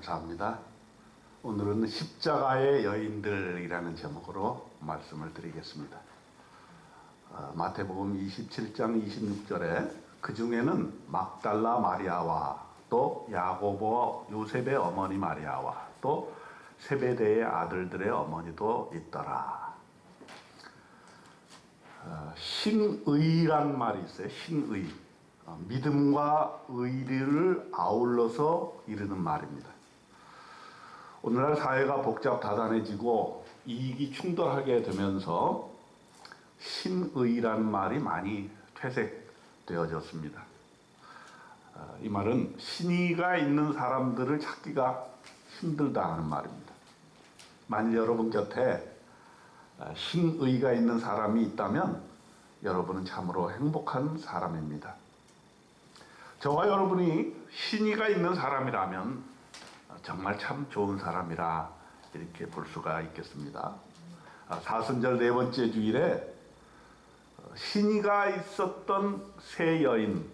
감사합니다. 오늘은 십자가의 여인들이라는 제목으로 말씀을 드리겠습니다. 마태복음 27장 26절에 그 중에는 막달라 마리아와 또 야고보와 요셉의 어머니 마리아와 또 세베대의 아들들의 어머니도 있더라. 신의란 말이 있어요. 신의. 믿음과 의리를 아울러서 이르는 말입니다. 오늘날 사회가 복잡 다단해지고 이익이 충돌하게 되면서 신의란 말이 많이 퇴색되어졌습니다. 이 말은 신의가 있는 사람들을 찾기가 힘들다 하는 말입니다. 만일 여러분 곁에 신의가 있는 사람이 있다면 여러분은 참으로 행복한 사람입니다. 저와 여러분이 신의가 있는 사람이라면 정말 참 좋은 사람이라 이렇게 볼 수가 있겠습니다. 사순절 네 번째 주일에 신의가 있었던 세 여인을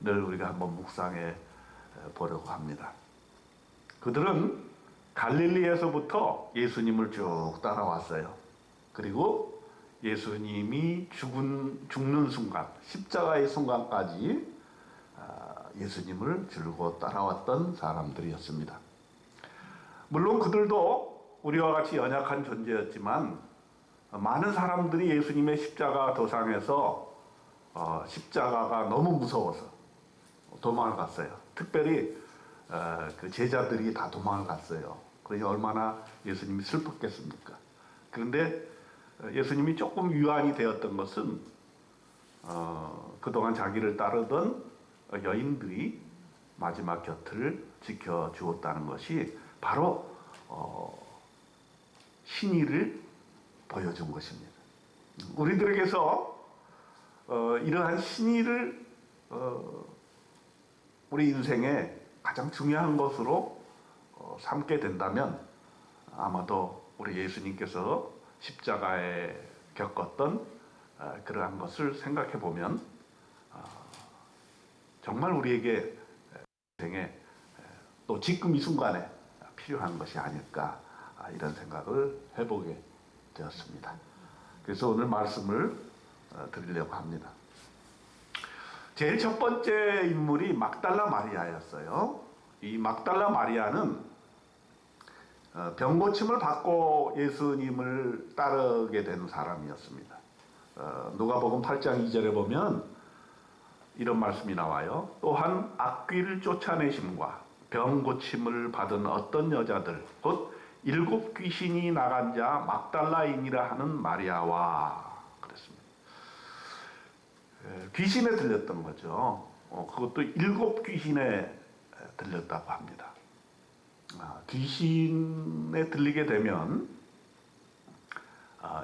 우리가 한번 묵상해 보려고 합니다. 그들은 갈릴리에서부터 예수님을 쭉 따라왔어요. 그리고 예수님이 죽는 순간, 십자가의 순간까지 예수님을 줄고 따라왔던 사람들이었습니다. 물론 그들도 우리와 같이 연약한 존재였지만 많은 사람들이 예수님의 십자가 도상에서 십자가가 너무 무서워서 도망을 갔어요. 특별히 그 제자들이 다 도망을 갔어요. 그러니 얼마나 예수님이 슬펐겠습니까? 그런데 예수님이 조금 위안이 되었던 것은 그동안 자기를 따르던 여인들이 마지막 곁을 지켜주었다는 것이 바로 신의를 보여준 것입니다. 우리들에게서 이러한 신의를 우리 인생에 가장 중요한 것으로 삼게 된다면 아마도 우리 예수님께서 십자가에 겪었던 그러한 것을 생각해 보면 정말 우리에게 인생에 또 지금 이 순간에 필요한 것이 아닐까 이런 생각을 해보게 되었습니다. 그래서 오늘 말씀을 드리려고 합니다. 제일 첫 번째 인물이 막달라 마리아였어요. 이 막달라 마리아는 병고침을 받고 예수님을 따르게 된 사람이었습니다. 누가복음 8장 2절에 보면 이런 말씀이 나와요. 또한 악귀를 쫓아내심과 병고침을 받은 어떤 여자들 곧 7 귀신이 나간 자 막달라인이라 하는 마리아와 그랬습니다. 귀신에 들렸던 거죠. 그것도 7 귀신에 들렸다고 합니다. 귀신에 들리게 되면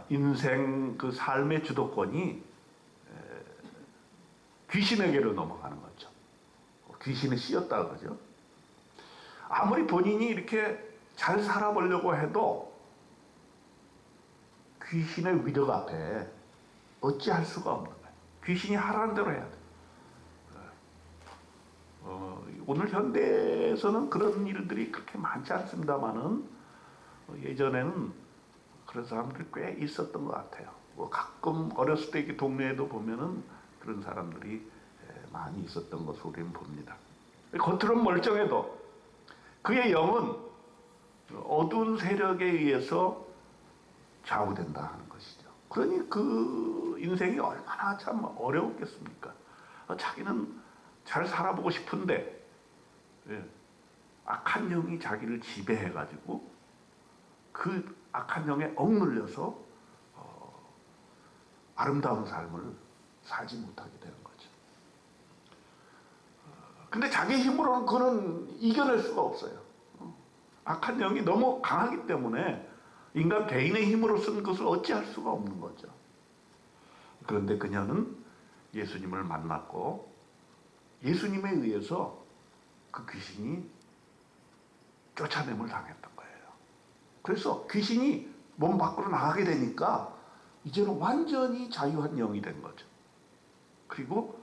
인생 그 삶의 주도권이 귀신에게로 넘어가는 거죠. 귀신에 씌었다 그러죠. 아무리 본인이 이렇게 잘 살아보려고 해도 귀신의 위력 앞에 어찌할 수가 없는 거예요. 귀신이 하라는 대로 해야 돼요. 오늘 현대에서는 그런 일들이 그렇게 많지 않습니다만은 예전에는 그런 사람들이 꽤 있었던 것 같아요. 가끔 어렸을 때 이렇게 동네에도 보면은 그런 사람들이 많이 있었던 것으로 우리는 봅니다. 겉으로는 멀쩡해도 그의 영은 어두운 세력에 의해서 좌우된다 하는 것이죠. 그러니 그 인생이 얼마나 참 어려웠겠습니까? 자기는 잘 살아보고 싶은데 악한 영이 자기를 지배해가지고 그 악한 영에 억눌려서 아름다운 삶을 살지 못하게 되는 거죠. 근데 자기 힘으로는 그는 이겨낼 수가 없어요. 악한 영이 너무 강하기 때문에 인간 개인의 힘으로 쓴 것을 어찌할 수가 없는 거죠. 그런데 그녀는 예수님을 만났고 예수님에 의해서 그 귀신이 쫓아냄을 당했던 거예요. 그래서 귀신이 몸 밖으로 나가게 되니까 이제는 완전히 자유한 영이 된 거죠. 그리고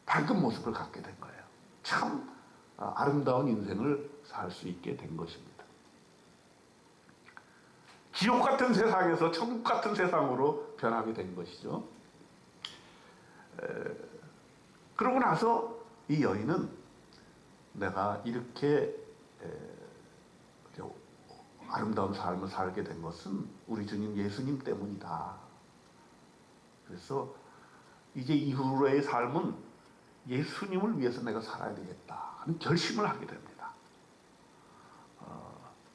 밝은 모습을 갖게 된 거예요. 참 아름다운 인생을 살 수 있게 된 것입니다. 지옥 같은 세상에서 천국 같은 세상으로 변하게 된 것이죠. 그러고 나서 이 여인은 내가 이렇게 아름다운 삶을 살게 된 것은 우리 주님 예수님 때문이다. 그래서 이제 이후로의 삶은 예수님을 위해서 내가 살아야 되겠다 하는 결심을 하게 됩니다.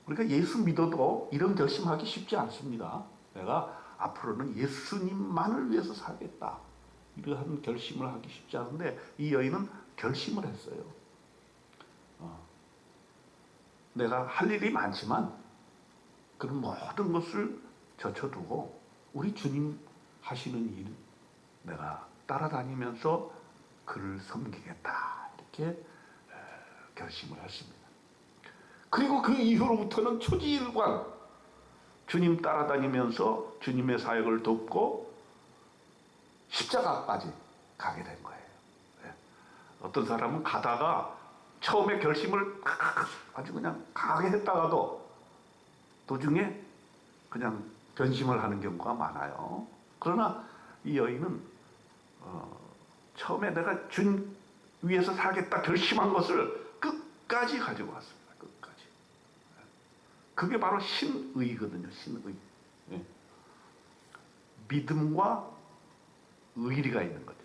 그러니까 예수 믿어도 이런 결심하기 쉽지 않습니다. 내가 앞으로는 예수님만을 위해서 살겠다. 이러한 결심을 하기 쉽지 않은데 이 여인은 결심을 했어요. 내가 할 일이 많지만 그런 모든 것을 젖혀두고 우리 주님 하시는 일 내가 따라다니면서 그를 섬기겠다. 이렇게 결심을 했습니다. 그리고 그 이후로부터는 초지일관 주님 따라다니면서 주님의 사역을 돕고 십자가까지 가게 된 거예요. 어떤 사람은 가다가 처음에 결심을 아주 그냥 강하게 했다가도 도중에 그냥 변심을 하는 경우가 많아요. 그러나 이 여인은 처음에 내가 주님 위해서 살겠다 결심한 것을 끝까지 가지고 왔습니다. 끝까지. 그게 바로 신의거든요. 신의. 믿음과 의리가 있는 거죠.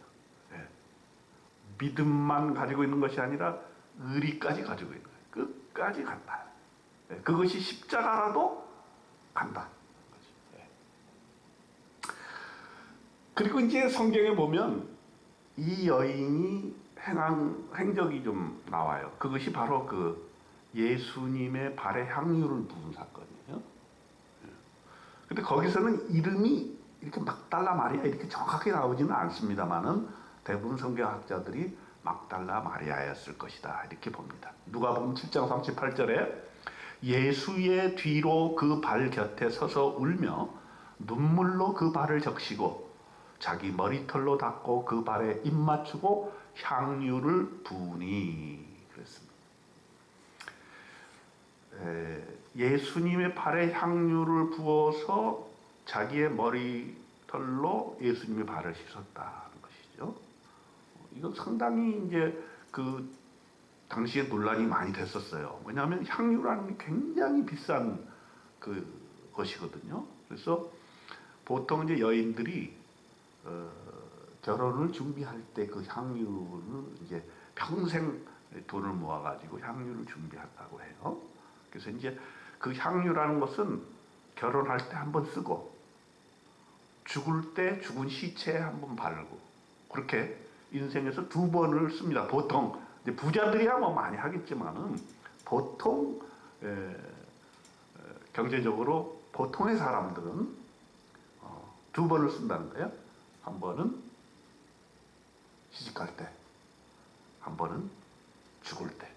믿음만 가지고 있는 것이 아니라 의리까지 가지고 있는 거예요. 끝까지 간다. 그것이 십자가라도 간다. 그리고 이제 성경에 보면 이 여인이 행한 행적이 좀 나와요. 그것이 바로 그 예수님의 발에 향유를 부은 사건이에요. 근데 거기서는 이름이 이렇게 막달라 마리아 이렇게 정확하게 나오지는 않습니다만은 대부분 성경학자들이 막달라 마리아였을 것이다 이렇게 봅니다. 누가복음 7장 38절에 예수의 뒤로 그 발 곁에 서서 울며 눈물로 그 발을 적시고 자기 머리털로 닦고 그 발에 입 맞추고 향유를 부으니 그랬습니다. 예수님의 발에 향유를 부어서 자기의 머리털로 예수님의 발을 씻었다는 것이죠. 이거 상당히 이제 그 당시에 논란이 많이 됐었어요. 왜냐하면 향유라는 게 굉장히 비싼 그 것이거든요. 그래서 보통 이제 여인들이 결혼을 준비할 때 그 향유를 이제 평생 돈을 모아가지고 향유를 준비한다고 해요. 그래서 이제 그 향유라는 것은 결혼할 때 한 번 쓰고 죽을 때 죽은 시체에 한 번 바르고 그렇게 인생에서 두 번을 씁니다. 보통 이제 부자들이야 뭐 많이 하겠지만은 보통 경제적으로 보통의 사람들은 두 번을 쓴다는 거예요. 한 번은 시집갈 때, 한 번은 죽을 때.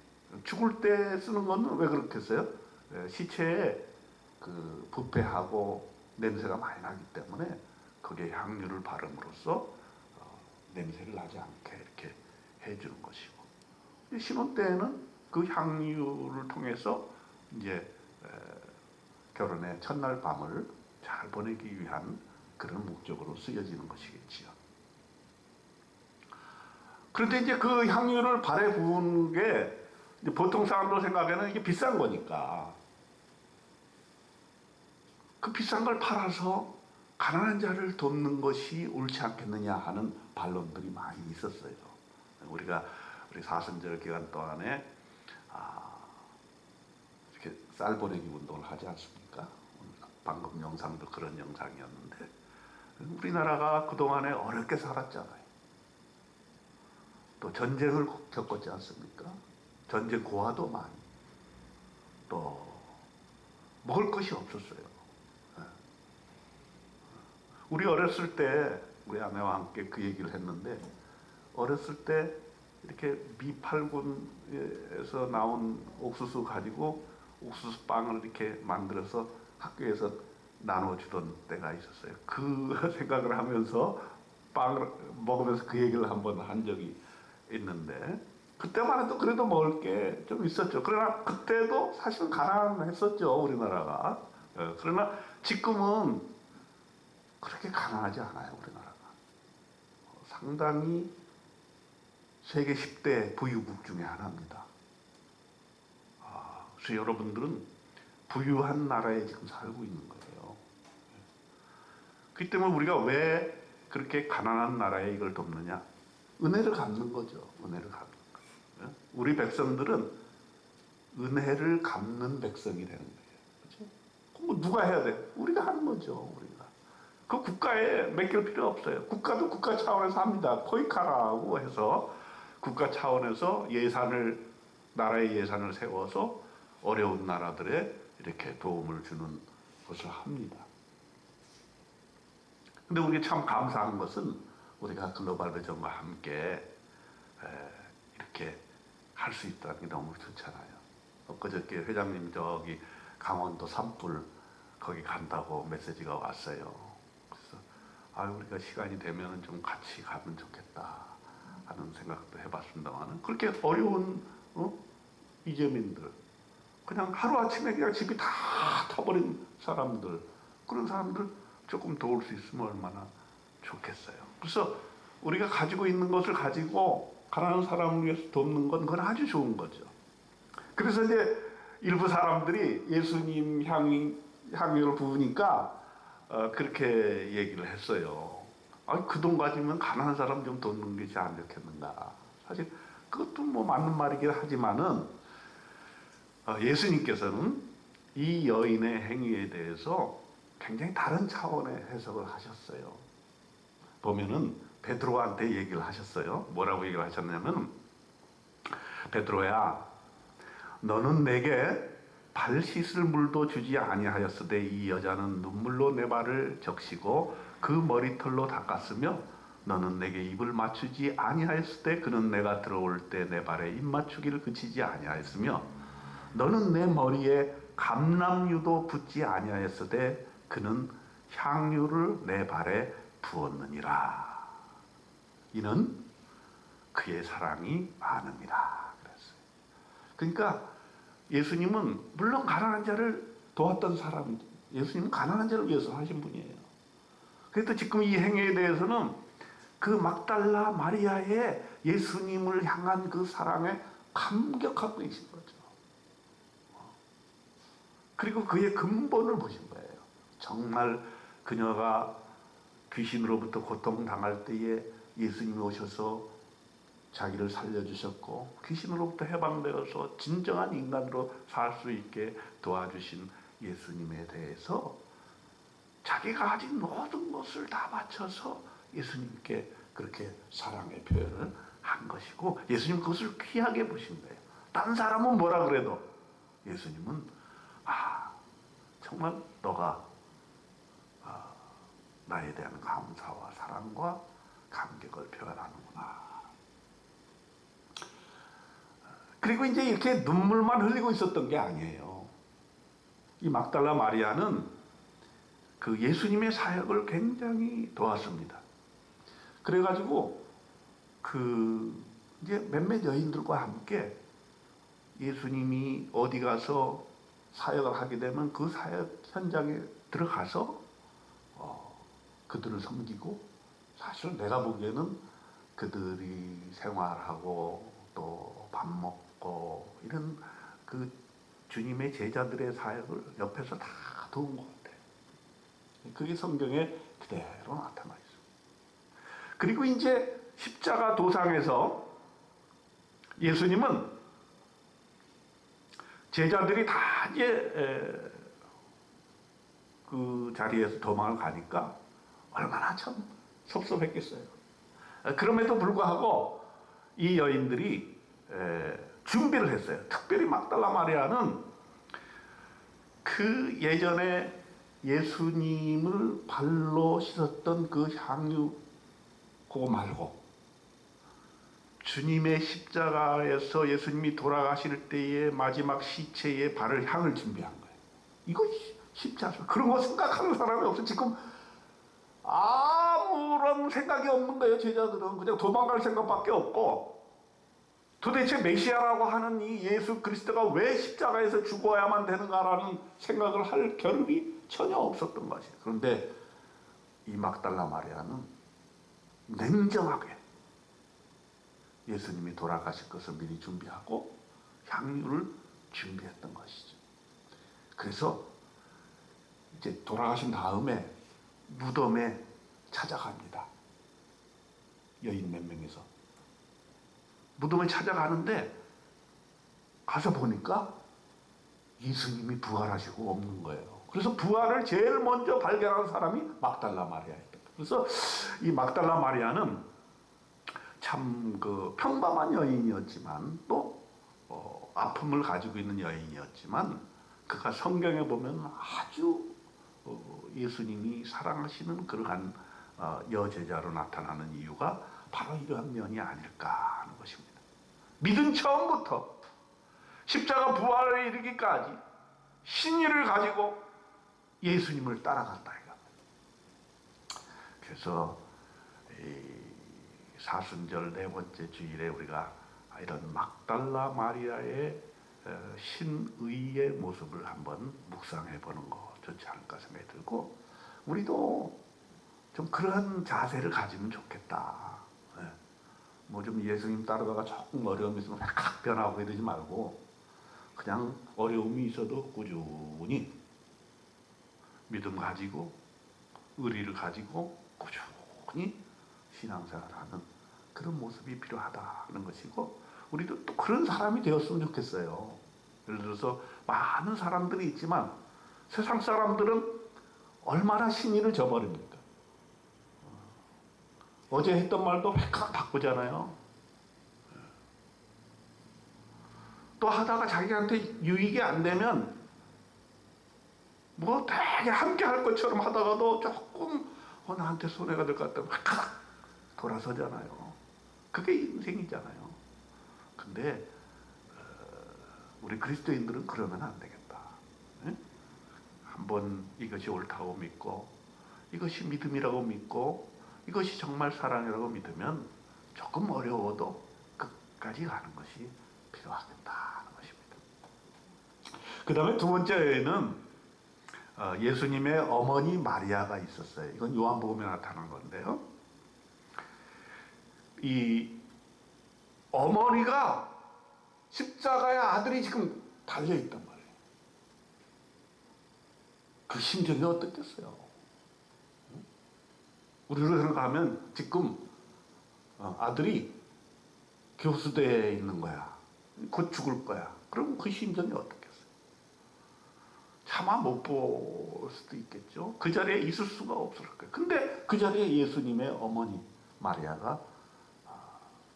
죽을 때 쓰는 거는 왜 그렇겠어요? 시체에 그 부패하고 냄새가 많이 나기 때문에 거기에 향유를 바름으로써 냄새를 나지 않게 이렇게 해주는 것이고 신혼 때에는 그 향유를 통해서 이제 결혼의 첫날 밤을 잘 보내기 위한 그런 목적으로 쓰여지는 것이겠지요. 그런데 이제 그 향유를 발에 부은 게 보통 사람들 생각에는 이게 비싼 거니까 그 비싼 걸 팔아서 가난한 자를 돕는 것이 옳지 않겠느냐 하는 반론들이 많이 있었어요. 우리 사순절 기간 동안에 이렇게 쌀 보내기 운동을 하지 않습니까? 방금 영상도 그런 영상이었는데 우리나라가 그동안에 어렵게 살았잖아요. 또 전쟁을 겪었지 않습니까? 전쟁 고아도 많이 또 먹을 것이 없었어요. 우리 어렸을 때 우리 아내와 함께 그 얘기를 했는데 어렸을 때 이렇게 미팔군에서 나온 옥수수 가지고 옥수수 빵을 이렇게 만들어서 학교에서 나눠주던 때가 있었어요. 그 생각을 하면서 빵을 먹으면서 그 얘기를 한번 한 적이 있는데 그때만 해도 그래도 먹을 게 좀 있었죠. 그러나 그때도 사실은 가난했었죠, 우리나라가. 그러나 지금은 그렇게 가난하지 않아요, 우리나라가. 상당히 세계 10대 부유국 중에 하나입니다. 그래서 여러분들은 부유한 나라에 지금 살고 있는 거예요. 그렇기 때문에 우리가 왜 그렇게 가난한 나라에 이걸 돕느냐? 은혜를 갚는 거죠. 은혜를 갚는 거예요. 우리 백성들은 은혜를 갚는 백성이 되는 거예요. 그렇죠? 그럼 누가 해야 돼? 우리가 하는 거죠. 우리가. 그 국가에 맡길 필요 없어요. 국가도 국가 차원에서 합니다. 포이카라고 해서 국가 차원에서 나라의 예산을 세워서 어려운 나라들에 이렇게 도움을 주는 것을 합니다. 근데 우리가 참 감사한 것은 우리가 글로벌 배전과 함께 이렇게 할 수 있다는 게 너무 좋잖아요. 엊그저께 회장님 저기 강원도 산불 거기 간다고 메시지가 왔어요. 그래서 우리가 시간이 되면 좀 같이 가면 좋겠다 하는 생각도 해봤습니다만, 그렇게 어려운 이재민들, 그냥 하루아침에 그냥 집이 다 타버린 사람들, 그런 사람들 조금 도울 수 있으면 얼마나 좋겠어요. 그래서 우리가 가지고 있는 것을 가지고 가난한 사람을 위해서 돕는 건 그건 아주 좋은 거죠. 그래서 이제 일부 사람들이 예수님 향유를 부으니까 그렇게 얘기를 했어요. 그 돈 가지면 가난한 사람 좀 돕는 것이 안 좋겠는가. 사실 그것도 뭐 맞는 말이긴 하지만은 예수님께서는 이 여인의 행위에 대해서 굉장히 다른 차원의 해석을 하셨어요. 보면은 베드로한테 얘기를 하셨어요. 뭐라고 얘기를 하셨냐면, 베드로야, 너는 내게 발 씻을 물도 주지 아니하였으되 이 여자는 눈물로 내 발을 적시고 그 머리털로 닦았으며 너는 내게 입을 맞추지 아니하였으되 그는 내가 들어올 때 내 발에 입 맞추기를 그치지 아니하였으며 너는 내 머리에 감람유도 붓지 아니하였으되 그는 향유를 내 발에 부었느니라. 이는 그의 사랑이 많음이라 그랬어요. 그러니까 예수님은 물론 가난한 자를 도왔던 사람, 예수님은 가난한 자를 위해서 하신 분이에요. 그래도 지금 이 행위에 대해서는 그 막달라 마리아의 예수님을 향한 그 사랑에 감격하고 계신 거죠. 그리고 그의 근본을 보신 거예요. 정말 그녀가 귀신으로부터 고통당할 때에 예수님이 오셔서 자기를 살려주셨고 귀신으로부터 해방되어서 진정한 인간으로 살 수 있게 도와주신 예수님에 대해서 자기가 가진 모든 것을 다 바쳐서 예수님께 그렇게 사랑의 표현을 한 것이고, 예수님 그것을 귀하게 보신 거예요. 다른 사람은 뭐라 그래도 예수님은 정말 너가 나에 대한 감사와 사랑과 감격을 표현하는구나. 그리고 이제 이렇게 눈물만 흘리고 있었던 게 아니에요. 이 막달라 마리아는 그 예수님의 사역을 굉장히 도왔습니다. 그래가지고 이제 몇몇 여인들과 함께 예수님이 어디 가서 사역을 하게 되면 그 사역 현장에 들어가서 그들을 섬기고, 사실 내가 보기에는 그들이 생활하고 또 밥 먹고 이런 그 주님의 제자들의 사역을 옆에서 다 도운 것 같아요. 그게 성경에 그대로 나타나 있어요. 그리고 이제 십자가 도상에서 예수님은 제자들이 다 이제 그 자리에서 도망을 가니까 얼마나 참 섭섭했겠어요. 그럼에도 불구하고 이 여인들이 준비를 했어요. 특별히 막달라 마리아는 그 예전에 예수님을 발로 씻었던 그 향유 그거 말고 주님의 십자가에서 예수님이 돌아가실 때의 마지막 시체에 바를 향을 준비한 거예요. 이거 쉽지 않습니다. 그런 거 생각하는 사람이 없어요. 지금 아무런 생각이 없는 거예요. 제자들은 그냥 도망갈 생각밖에 없고, 도대체 메시아라고 하는 이 예수 그리스도가 왜 십자가에서 죽어야만 되는가라는 생각을 할 겨를이 전혀 없었던 것이에요. 그런데 이 막달라 마리아는 냉정하게 예수님이 돌아가실 것을 미리 준비하고 향유를 준비했던 것이죠. 그래서 이제 돌아가신 다음에 무덤에 찾아갑니다. 여인 몇 명이서 무덤에 찾아가는데 가서 보니까 예수님이 부활하시고 없는 거예요. 그래서 부활을 제일 먼저 발견한 사람이 막달라 마리아였다. 그래서 이 막달라 마리아는 참 그 평범한 여인이었지만 또 아픔을 가지고 있는 여인이었지만 그가 성경에 보면 아주 예수님이 사랑하시는 그러한 여제자로 나타나는 이유가 바로 이러한 면이 아닐까 하는 것입니다. 믿은 처음부터 십자가 부활에 이르기까지 신의를 가지고 예수님을 따라갔다 이겁니다. 그래서 사순절 네 번째 주일에 우리가 이런 막달라 마리아의 신의의 모습을 한번 묵상해 보는 거 좋지 않을까 생각이 들고, 우리도 좀 그런 자세를 가지면 좋겠다. 뭐 좀 예수님 따르다가 조금 어려움이 있으면 확 변하고 이러지 말고 그냥 어려움이 있어도 꾸준히 믿음 가지고 의리를 가지고 꾸준히 신앙생활하는 그런 모습이 필요하다는 것이고, 우리도 또 그런 사람이 되었으면 좋겠어요. 예를 들어서 많은 사람들이 있지만 세상 사람들은 얼마나 신의를 저버립니까? 어제 했던 말도 획각 바꾸잖아요. 또 하다가 자기한테 유익이 안 되면 뭐 되게 함께 할 것처럼 하다가도 조금 나한테 손해가 될 것 같다면 획각 돌아서잖아요. 그게 인생이잖아요. 근데 우리 그리스도인들은 그러면 안 되겠다. 한번 이것이 옳다고 믿고 이것이 믿음이라고 믿고 이것이 정말 사랑이라고 믿으면 조금 어려워도 끝까지 가는 것이 필요하겠다는 것입니다. 그 다음에 두 번째는 예수님의 어머니 마리아가 있었어요. 이건 요한복음에 나타난 건데요. 이 어머니가 십자가에 아들이 지금 달려있단 말이에요. 그 심정이 어떻겠어요? 우리로 생각하면 지금 아들이 교수대에 있는 거야. 곧 죽을 거야. 그럼 그 심정이 어떻겠어요? 차마 못 볼 수도 있겠죠. 그 자리에 있을 수가 없을 거예요. 근데 그 자리에 예수님의 어머니 마리아가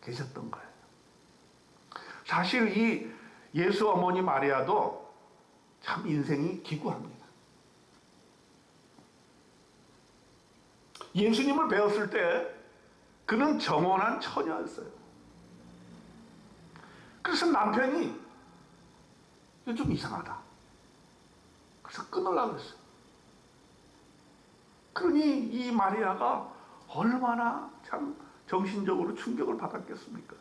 계셨던 거예요. 사실 이 예수 어머니 마리아도 참 인생이 기구합니다. 예수님을 배웠을 때 그는 정혼한 처녀였어요. 그래서 남편이 좀 이상하다. 그래서 끊으려고 했어요. 그러니 이 마리아가 얼마나 참 정신적으로 충격을 받았겠습니까?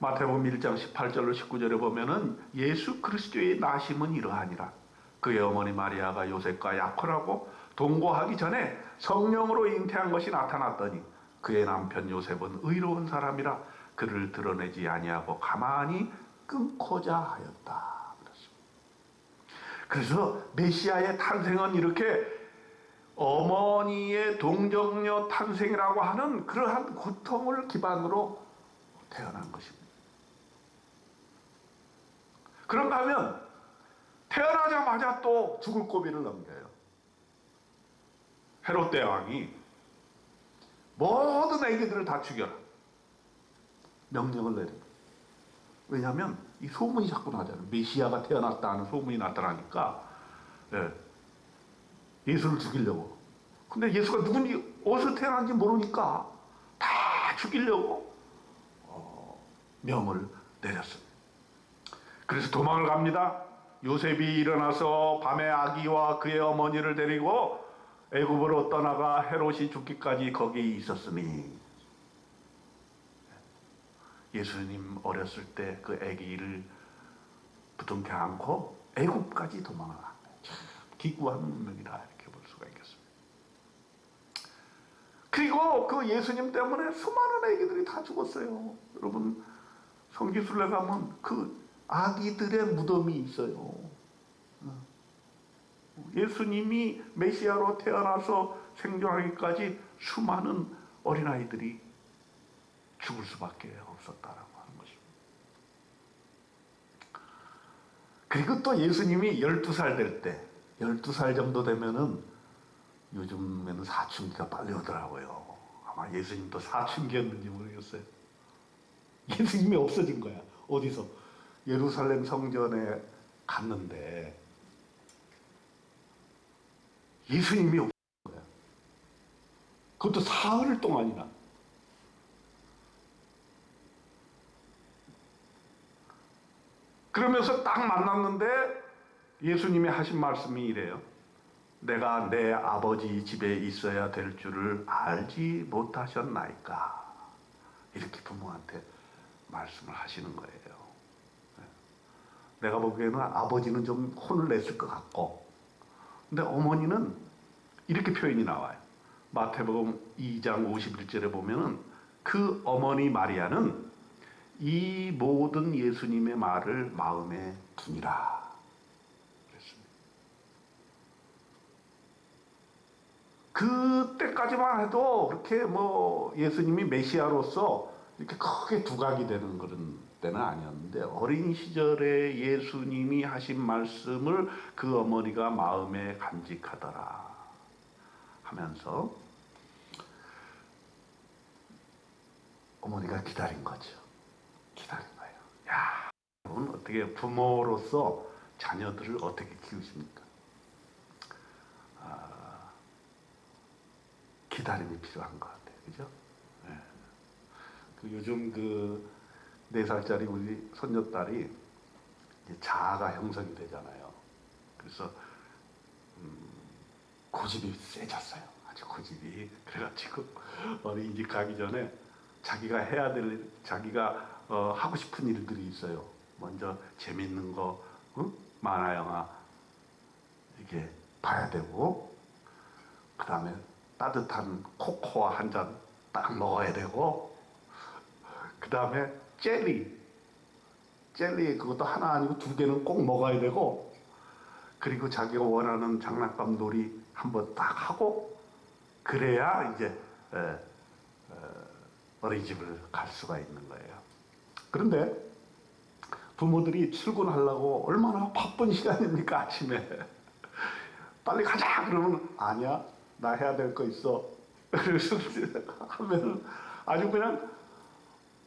마태복음 1장 18절로 19절에 보면은 예수 그리스도의 나심은 이러하니라. 그의 어머니 마리아가 요셉과 약혼하고 동거하기 전에 성령으로 잉태한 것이 나타났더니 그의 남편 요셉은 의로운 사람이라 그를 드러내지 아니하고 가만히 끊고자 하였다. 그래서 메시아의 탄생은 이렇게 어머니의 동정녀 탄생이라고 하는 그러한 고통을 기반으로 태어난 것입니다. 그런가 하면 태어나자마자 또 죽을 고비를 넘겨요. 헤롯 대왕이 모든 아기들을 다 죽여라 명령을 내립니다. 왜냐하면 이 소문이 자꾸 나잖아요. 메시아가 태어났다 하는 소문이 나타나니까 예수를 죽이려고. 근데 예수가 누군지 어디서 태어난지 모르니까 다 죽이려고 명을 내렸습니다. 그래서 도망을 갑니다. 요셉이 일어나서 밤에 아기와 그의 어머니를 데리고 애굽으로 떠나가 헤롯이 죽기까지 거기 있었으니 예수님 어렸을 때 그 아기를 부둥켜 안고 애굽까지 도망을 간 거예요. 기구한 운명이다 이렇게 볼 수가 있겠습니다. 그리고 그 예수님 때문에 수많은 아기들이 다 죽었어요. 여러분 성지순례 가면 그 아기들의 무덤이 있어요. 예수님이 메시아로 태어나서 생존하기까지 수많은 어린아이들이 죽을 수밖에 없었다라고 하는 것입니다. 그리고 또 예수님이 12살 될 때, 12살 정도 되면은 요즘에는 사춘기가 빨리 오더라고요. 아마 예수님도 사춘기였는지 모르겠어요. 예수님이 없어진 거야. 어디서? 예루살렘 성전에 갔는데 예수님이 없어진 거야. 그것도 사흘 동안이나. 그러면서 딱 만났는데 예수님이 하신 말씀이 이래요. 내가 내 아버지 집에 있어야 될 줄을 알지 못하셨나이까. 이렇게 부모한테 말씀을 하시는 거예요. 내가 보기에는 아버지는 좀 혼을 냈을 것 같고, 근데 어머니는 이렇게 표현이 나와요. 마태복음 2장 51절에 보면은 그 어머니 마리아는 이 모든 예수님의 말을 마음에 두니라 그랬습니다. 그때까지만 해도 그렇게 뭐 예수님이 메시아로서 이렇게 크게 두각이 되는 그런 때는 아니었는데 어린 시절에 예수님이 하신 말씀을 그 어머니가 마음에 간직하더라 하면서 어머니가 기다린 거죠. 기다린 거예요. 야, 여러분 어떻게 부모로서 자녀들을 어떻게 키우십니까? 기다림이 필요한 것 같아요. 그죠? 네. 그 요즘 그 4살짜리 우리 손녀딸이 이제 자아가 형성이 되잖아요. 그래서 고집이 세졌어요. 아주 고집이. 그래가지고 어린이집 가기 전에 자기가 해야 될, 자기가 하고 싶은 일들이 있어요. 먼저 재밌는 거, 만화, 영화, 이게 봐야 되고, 그 다음에 따뜻한 코코아 한 잔 딱 먹어야 되고, 그 다음에 젤리 그것도 하나 아니고 2개는 꼭 먹어야 되고, 그리고 자기가 원하는 장난감 놀이 한번 딱 하고, 그래야 이제 어린이집을 갈 수가 있는 거예요. 그런데 부모들이 출근하려고 얼마나 바쁜 시간입니까, 아침에. 빨리 가자! 그러면, 아니야, 나 해야 될 거 있어. 그래서 하면 아주 그냥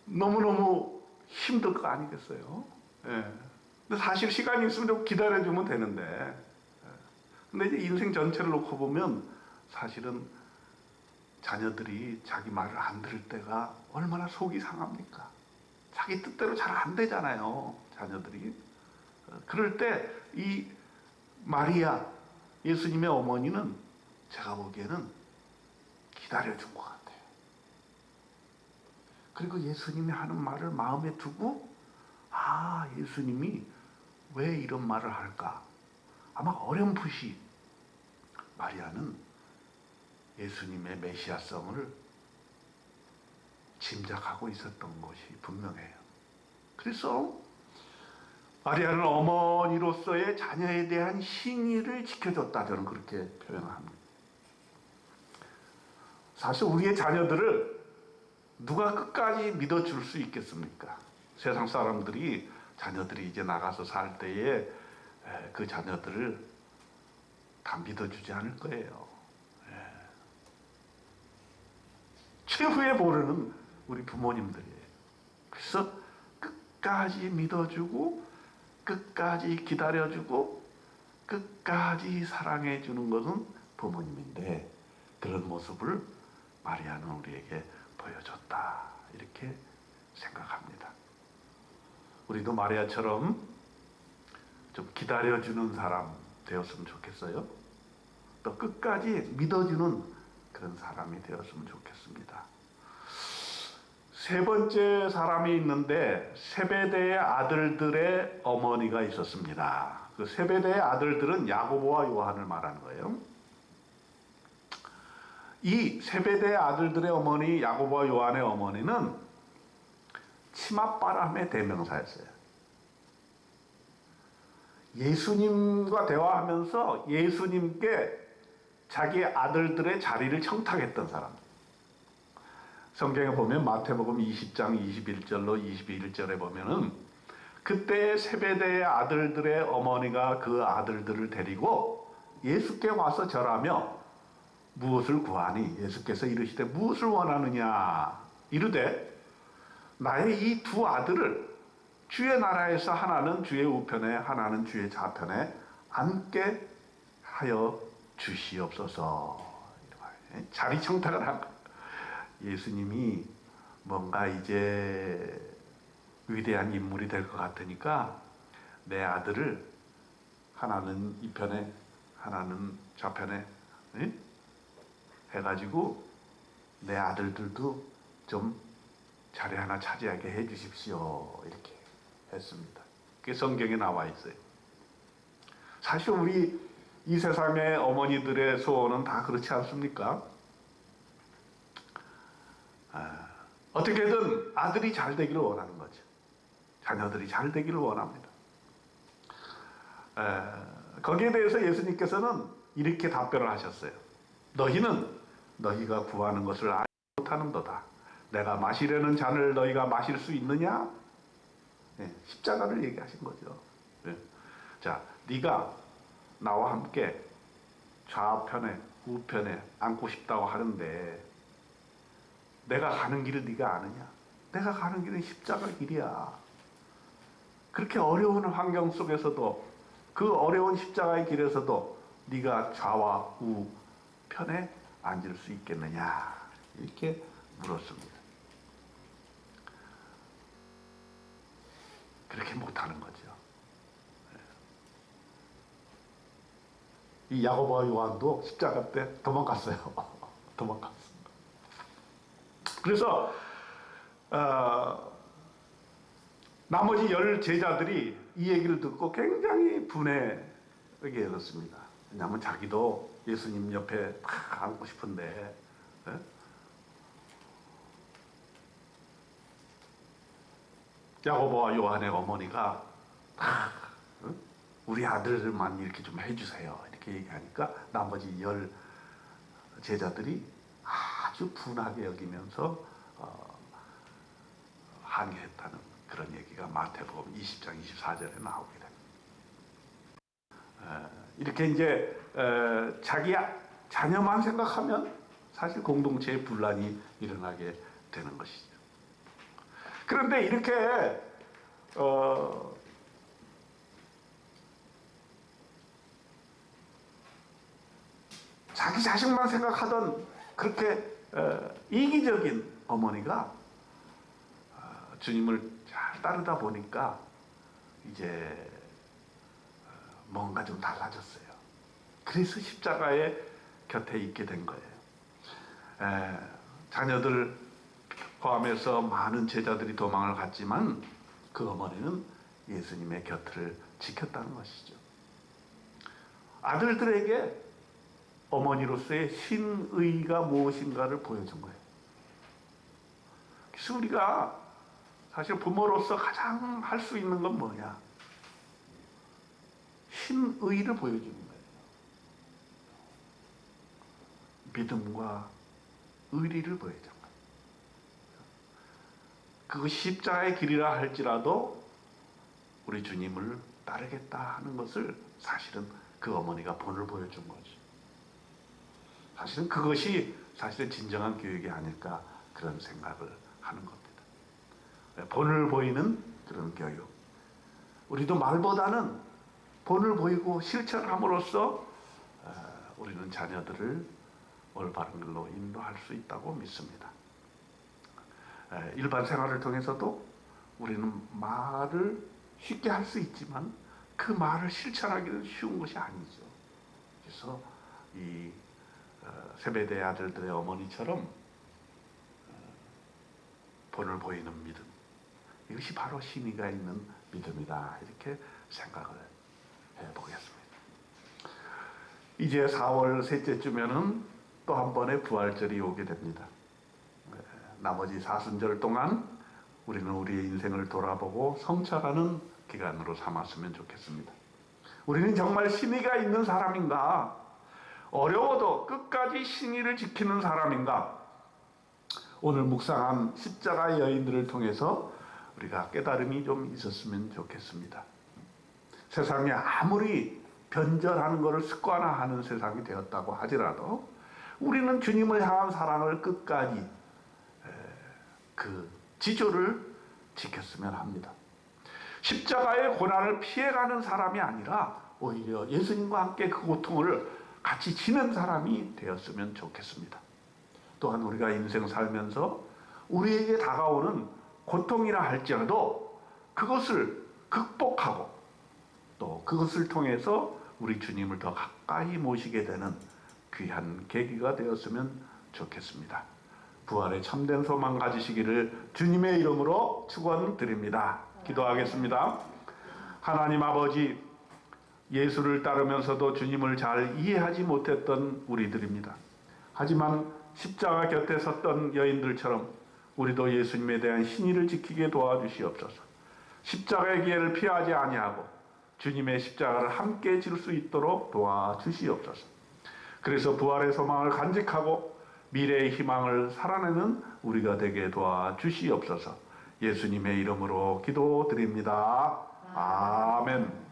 너무너무 힘들 거 아니겠어요? 예. 근데 사실 시간이 있으면 좀 기다려주면 되는데. 예. 근데 이제 인생 전체를 놓고 보면 사실은 자녀들이 자기 말을 안 들을 때가 얼마나 속이 상합니까? 자기 뜻대로 잘 안 되잖아요, 자녀들이. 그럴 때 이 마리아, 예수님의 어머니는 제가 보기에는 기다려준 것 같아요. 그리고 예수님이 하는 말을 마음에 두고, 아, 예수님이 왜 이런 말을 할까? 아마 어렴풋이 마리아는 예수님의 메시아성을 짐작하고 있었던 것이 분명해요. 그래서 마리아는 어머니로서의 자녀에 대한 신의를 지켜줬다, 저는 그렇게 표현합니다. 사실 우리의 자녀들을 누가 끝까지 믿어줄 수 있겠습니까? 세상 사람들이 자녀들이 이제 나가서 살 때에 그 자녀들을 다 믿어주지 않을 거예요. 최후의 보루는 우리 부모님들이에요. 그래서 끝까지 믿어주고 끝까지 기다려주고 끝까지 사랑해주는 것은 부모님인데 그런 모습을 마리아는 우리에게 보여줬다, 이렇게 생각합니다. 우리도 마리아처럼 좀 기다려주는 사람 되었으면 좋겠어요. 또 끝까지 믿어주는 그런 사람이 되었으면 좋겠습니다. 세 번째 사람이 있는데 세베대의 아들들의 어머니가 있었습니다. 그 세베대의 아들들은 야고보와 요한을 말하는 거예요. 이 세베대의 아들들의 어머니 야고보와 요한의 어머니는 치맛바람의 대명사였어요. 예수님과 대화하면서 예수님께 자기 아들들의 자리를 청탁했던 사람. 성경에 보면 마태복음 20장 21절로 22절에 보면은 그때 세베대의 아들들의 어머니가 그 아들들을 데리고 예수께 와서 절하며 무엇을 구하니? 예수께서 이르시되 무엇을 원하느냐? 이르되 나의 이 두 아들을 주의 나라에서 하나는 주의 우편에 하나는 주의 좌편에 앉게 하여 주시옵소서. 자리 청탁을 한 거예요. 예수님이 뭔가 이제 위대한 인물이 될 것 같으니까 내 아들을 하나는 이 편에 하나는 좌편에 해가지고 내 아들들도 좀 자리 하나 차지하게 해 주십시오. 이렇게 했습니다. 그게 성경에 나와 있어요. 사실 우리 이 세상의 어머니들의 소원은 다 그렇지 않습니까? 어떻게든 아들이 잘 되기를 원하는 거죠. 자녀들이 잘 되기를 원합니다. 거기에 대해서 예수님께서는 이렇게 답변을 하셨어요. 너희는 너희가 구하는 것을 알지 못하는도다. 내가 마시려는 잔을 너희가 마실 수 있느냐? 십자가를 얘기하신 거죠. 자, 네가 나와 함께 좌편에 우편에 앉고 싶다고 하는데 내가 가는 길을 네가 아느냐? 내가 가는 길은 십자가 길이야. 그렇게 어려운 환경 속에서도 그 어려운 십자가의 길에서도 네가 좌와 우편에 앉을 수 있겠느냐? 이렇게 물었습니다. 그렇게 못하는 거죠. 이 야고보와 요한도 십자가 때 도망갔어요. 도망갔습니다. 그래서 나머지 10 제자들이 이 얘기를 듣고 굉장히 분해하게 되었습니다. 왜냐하면 자기도 예수님 옆에 탁 앉고 싶은데 야고보와 요한의 어머니가 우리 아들만 이렇게 좀 해주세요. 이렇게 얘기하니까 나머지 10 제자들이 아주 분하게 여기면서 항의했다는 그런 얘기가 마태복음 20장 24절에 나오게 됩니다. 이렇게 이제 자기 자녀만 생각하면 사실 공동체의 분란이 일어나게 되는 것이죠. 그런데 이렇게 자기 자식만 생각하던 그렇게 이기적인 어머니가 주님을 잘 따르다 보니까 이제 뭔가 좀 달라졌어요. 그래서 십자가의 곁에 있게 된 거예요. 자녀들 포함해서 많은 제자들이 도망을 갔지만 그 어머니는 예수님의 곁을 지켰다는 것이죠. 아들들에게 어머니로서의 신의가 무엇인가를 보여준 거예요. 그래서 우리가 사실 부모로서 가장 할 수 있는 건 뭐냐? 신의를 보여주는 거예요. 믿음과 의리를 보여준 거예요. 그것이 십자가의 길이라 할지라도 우리 주님을 따르겠다 하는 것을 사실은 그 어머니가 본을 보여준 거죠. 사실은 그것이 사실은 진정한 교육이 아닐까 그런 생각을 하는 겁니다. 본을 보이는 그런 교육. 우리도 말보다는 본을 보이고 실천함으로써 우리는 자녀들을 올바른 길로 인도할 수 있다고 믿습니다. 일반 생활을 통해서도 우리는 말을 쉽게 할 수 있지만 그 말을 실천하기는 쉬운 것이 아니죠. 그래서 이 세베대 아들들의 어머니처럼 본을 보이는 믿음. 이것이 바로 신의가 있는 믿음이다. 이렇게 생각을 해보겠습니다. 이제 4월 셋째 주면은 또 한 번의 부활절이 오게 됩니다. 나머지 사순절 동안 우리는 우리의 인생을 돌아보고 성찰하는 기간으로 삼았으면 좋겠습니다. 우리는 정말 신의가 있는 사람인가? 어려워도 끝까지 신의를 지키는 사람인가? 오늘 묵상한 십자가의 여인들을 통해서 우리가 깨달음이 좀 있었으면 좋겠습니다. 세상에 아무리 변절하는 것을 습관화하는 세상이 되었다고 하더라도 우리는 주님을 향한 사랑을 끝까지 그 지조를 지켰으면 합니다. 십자가의 고난을 피해가는 사람이 아니라 오히려 예수님과 함께 그 고통을 같이 지는 사람이 되었으면 좋겠습니다. 또한 우리가 인생 살면서 우리에게 다가오는 고통이라 할지라도 그것을 극복하고 또 그것을 통해서 우리 주님을 더 가까이 모시게 되는 귀한 계기가 되었으면 좋겠습니다. 부활의 참된 소망 가지시기를 주님의 이름으로 축원드립니다. 기도하겠습니다. 하나님 아버지, 예수를 따르면서도 주님을 잘 이해하지 못했던 우리들입니다. 하지만 십자가 곁에 섰던 여인들처럼 우리도 예수님에 대한 신의를 지키게 도와주시옵소서. 십자가의 기회를 피하지 아니하고 주님의 십자가를 함께 질 수 있도록 도와주시옵소서. 그래서 부활의 소망을 간직하고 미래의 희망을 살아내는 우리가 되게 도와주시옵소서. 예수님의 이름으로 기도드립니다. 아멘.